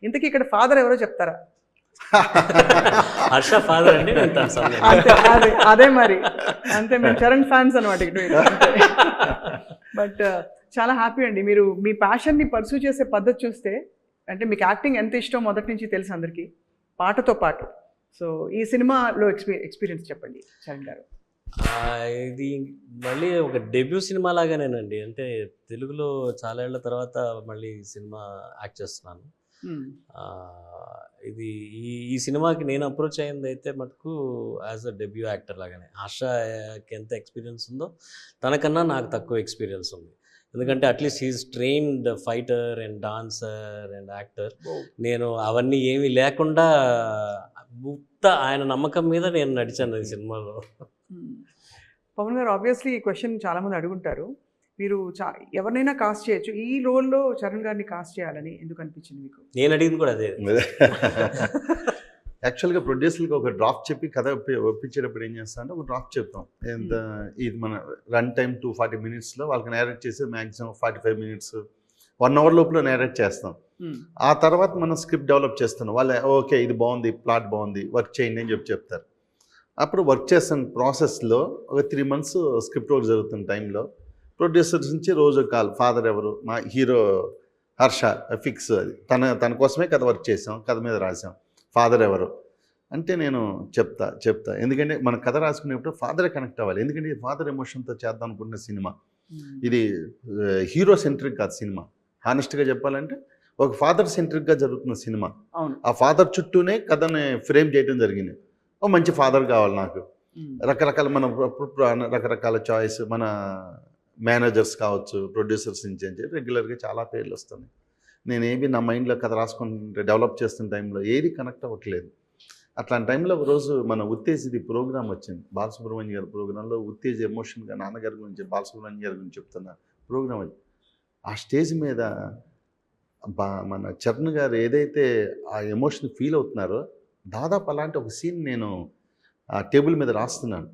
ఇంతకీ ఇక్కడ ఫాదర్ ఎవరో చెప్తారా? హర్ష ఫాదర్ అండి. అదే మరి అంతే, మేము చరణ్ ఫ్యాన్స్ అనమాట ఇటు. బట్ చాలా హ్యాపీ అండి, మీరు మీ ప్యాషన్ని పర్సూ చేసే పద్ధతి చూస్తే, అంటే మీకు యాక్టింగ్ ఎంత ఇష్టం మొదటి నుంచి తెలుసు అందరికీ, పాటతో పాటు. సో ఈ సినిమాలో ఎక్స్పీరియన్స్ చెప్పండి చరణ్ గారు. ఇది మళ్ళీ ఒక డెబ్యూ సినిమా లాగానేనండి. అంటే తెలుగులో చాలా ఏళ్ల తర్వాత మళ్ళీ సినిమా యాక్ట్ చేస్తున్నాను. ఇది ఈ సినిమాకి నేను అప్రోచ్ అయింది అయితే మటుకు యాజ్ అ డెబ్యూ యాక్టర్ లాగానే. హర్షకి ఎంత ఎక్స్పీరియన్స్ ఉందో తనకన్నా నాకు తక్కువ ఎక్స్పీరియన్స్ ఉంది. ఎందుకంటే at least he's trained fighter and dancer and actor. నేను అవన్నీ ఏమీ లేకుండా ఆయన నమ్మకం మీద నేను నడిచాను ఈ సినిమాలో. పవన్ గారు, ఆబ్వియస్లీ ఈ క్వశ్చన్ చాలామంది అడుగుంటారు, మీరు ఎవరినైనా కాస్ట్ చేయొచ్చు, ఈ రోల్లో చరణ్ గారిని కాస్ట్ చేయాలని ఎందుకు అనిపించింది మీకు? నేను అడిగింది కూడా అదే. యాక్చువల్గా ప్రొడ్యూసర్కి ఒక డ్రాఫ్ట్ చెప్పి కథ ఒప్పించేటప్పుడు ఏం చేస్తా అంటే ఒక డ్రాఫ్ట్ చెప్తాం. ఇది మన రన్ టైం 240 minutesలో వాళ్ళకి నేరేట్ చేసి మ్యాక్సిమం 45 minutes 1 hour లోపల నేరేట్ చేస్తాం. ఆ తర్వాత మనం స్క్రిప్ట్ డెవలప్ చేస్తున్నాం. వాళ్ళు ఓకే ఇది బాగుంది, ప్లాట్ బాగుంది, వర్క్ చేయండి అని చెప్తారు. అప్పుడు వర్క్ చేస్తున్న ప్రాసెస్లో ఒక 3 months స్క్రిప్ట్ వర్క్ జరుగుతున్న టైంలో ప్రొడ్యూసర్స్ నుంచి రోజు కాల్, ఫాదర్ ఎవరు, మా హీరో హర్ష ఫిక్స్, అది తన కోసమే కథ వర్క్ చేసాం, కథ మీద రాసాం, ఫాదర్ ఎవరు అంటే నేను చెప్తా ఎందుకంటే మన కథ రాసుకునేప్పుడు ఫాదరే కనెక్ట్ అవ్వాలి. ఎందుకంటే ఫాదర్ ఎమోషన్తో చేద్దాం అనుకుంటున్న సినిమా ఇది. హీరో సెంట్రిక్ కాదు సినిమా, హానెస్ట్గా చెప్పాలంటే ఒక ఫాదర్ సెంట్రిక్గా జరుగుతున్న సినిమా. ఆ ఫాదర్ చుట్టూనే కథని ఫ్రేమ్ చేయడం జరిగింది. ఓ మంచి ఫాదర్ కావాలి నాకు, రకరకాల చాయిస్, మన మేనేజర్స్ కావచ్చు, ప్రొడ్యూసర్స్ నుంచి అని చెప్పి రెగ్యులర్గా చాలా పేర్లు వస్తున్నాయి. నేనేమి నా మైండ్లో కథ రాసుకుంటే డెవలప్ చేస్తున్న టైంలో ఏది కనెక్ట్ అవ్వట్లేదు. అట్లాంటి టైంలో ఒకరోజు మన ఉత్తేజ్ది ప్రోగ్రామ్ వచ్చింది, బాలసుబ్రహ్మణ్యం గారి ప్రోగ్రాంలో ఉత్తేజ్ ఎమోషన్గా నాన్నగారి గురించి, బాలసుబ్రహ్మణ్యం గారి గురించి చెప్తున్న ప్రోగ్రామ్ అది. ఆ స్టేజ్ మీద మన చరణ్ గారు ఏదైతే ఆ ఎమోషన్ ఫీల్ అవుతున్నారో, దాదాపు అలాంటి ఒక సీన్ నేను ఆ టేబుల్ మీద రాస్తున్నాను,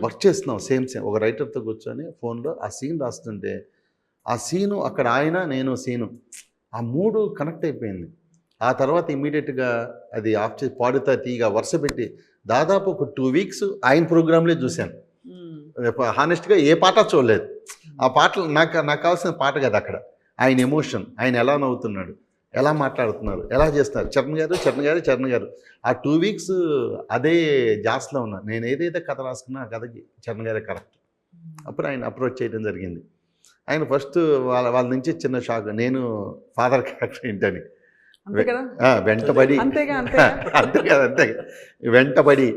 వర్క్ చేస్తున్నాం సేమ్ ఒక రైటర్తో కూర్చొని ఫోన్లో ఆ సీన్ రాస్తుంటే, ఆ సీను అక్కడ ఆయన నేను సీను ఆ 3 కనెక్ట్ అయిపోయింది. ఆ తర్వాత ఇమీడియట్గా అది ఆఫ్ చేసి పాడుతా తీగా వరుస పెట్టి దాదాపు ఒక 2 weeks ఆయన ప్రోగ్రాంలే చూశాను. హానెస్ట్గా ఏ పాట చూడలేదు. ఆ పాటలు నాకు కావాల్సిన పాట కదా అక్కడ, ఆయన ఎమోషన్, ఆయన ఎలా నవ్వుతున్నాడు, ఎలా మాట్లాడుతున్నారు, ఎలా చేస్తున్నారు, చరణ్ గారు ఆ 2 weeks అదే జాస్లో ఉన్నా. నేను ఏదైతే కథ రాసుకున్నా ఆ కథకి చరణ్ గారే కరెక్ట్. అప్పుడు ఆయన అప్రోచ్ చేయడం జరిగింది. ఆయన ఫస్ట్ వాళ్ళ నుంచి చిన్న షాక్, నేను ఫాదర్ క్యారెక్టర్ ఏంటని వెంటబడి అంతే వెంటబడి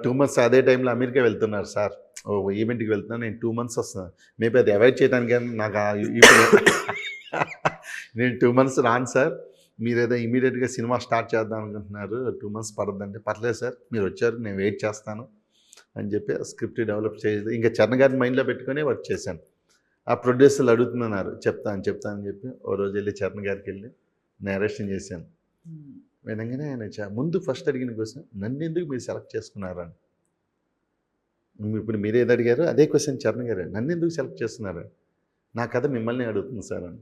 2 months అదే టైంలో అమెరికా వెళ్తున్నారు సార్, ఈవెంట్కి వెళ్తున్నాను, నేను 2 months వస్తున్నాను, మేబీ అది అవాయిడ్ చేయడానికి కానీ నాకు నేను 2 months రాను సార్, మీరు ఏదో ఇమీడియట్గా సినిమా స్టార్ట్ చేద్దాం అనుకుంటున్నారు, 2 months పడద్దంటే, పర్లేదు సార్ మీరు వచ్చారు నేను వెయిట్ చేస్తాను అని చెప్పి స్క్రిప్ట్ డెవలప్ చేయలేదు. ఇంకా చరణ్ గారిని మైండ్లో పెట్టుకుని వర్క్ చేశాను. ఆ ప్రొడ్యూసర్లు అడుగుతున్నారు, చెప్తాను అని చెప్పి ఓ రోజు వెళ్ళి చరణ్ గారికి వెళ్ళి నేరేషన్ చేశాను. వినగానే ఆయన ముందు ఫస్ట్ అడిగిన క్వశ్చన్, నన్ను ఎందుకు మీరు సెలెక్ట్ చేసుకున్నారని. ఇప్పుడు మీరు ఏది అడిగారు అదే క్వశ్చన్ చరణ్ గారు, నన్ను ఎందుకు సెలెక్ట్ చేస్తున్నారు, నా కథ మిమ్మల్ని అడుగుతుంది సార్ అని.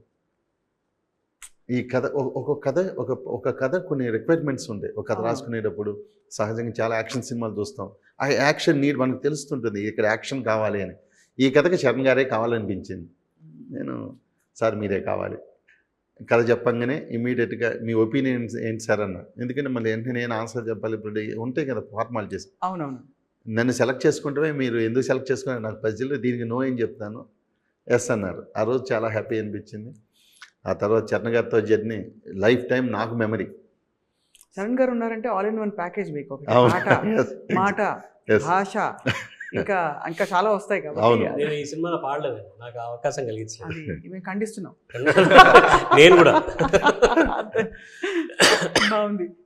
ఈ కథ ఒక కథ కొన్ని రిక్వైర్మెంట్స్ ఉంటాయి. ఒక కథ రాసుకునేటప్పుడు సహజంగా చాలా యాక్షన్ సినిమాలు చూస్తాం, ఆ యాక్షన్ నీడ్ మనకు తెలుస్తుంటుంది, ఇక్కడ యాక్షన్ కావాలి అని. ఈ కథకి చరణ్ గారే కావాలనిపించింది. నేను సార్ మీరే కావాలి, కథ చెప్పంగానే ఇమీడియట్గా మీ ఒపీనియన్ ఏంటి సార్ అన్న. ఎందుకంటే మళ్ళీ వెంటనే నేను ఆన్సర్ చెప్పాలి, ఇప్పుడు ఉంటాయి కదా ఫార్మాలిటీస్. అవునవును. నన్ను సెలెక్ట్ చేసుకుంటే మీరు ఎందుకు సెలెక్ట్ చేసుకున్నారు నాకు పజిల్లో, దీనికి నో ఏం చెప్తాను, ఎస్ అన్నారు. ఆ రోజు చాలా హ్యాపీ అనిపించింది. ఆ తర్వాత చరణ్ గారితో జర్నీ లైఫ్ టైం నాకు మెమరీ. చరణ్ గారు ఉన్నారంటే ఆల్ ఇన్ వన్ ప్యాకేజ్ మీకు. మాట, భాష, ఇంకా చాలా వస్తాయి కాబట్టి. నేను ఈ సినిమాలో పాడలేదు, నాకు అవకాశం కలిగించలేదు, మేము ఖండిస్తున్నాం. నేను కూడా బాగుంది.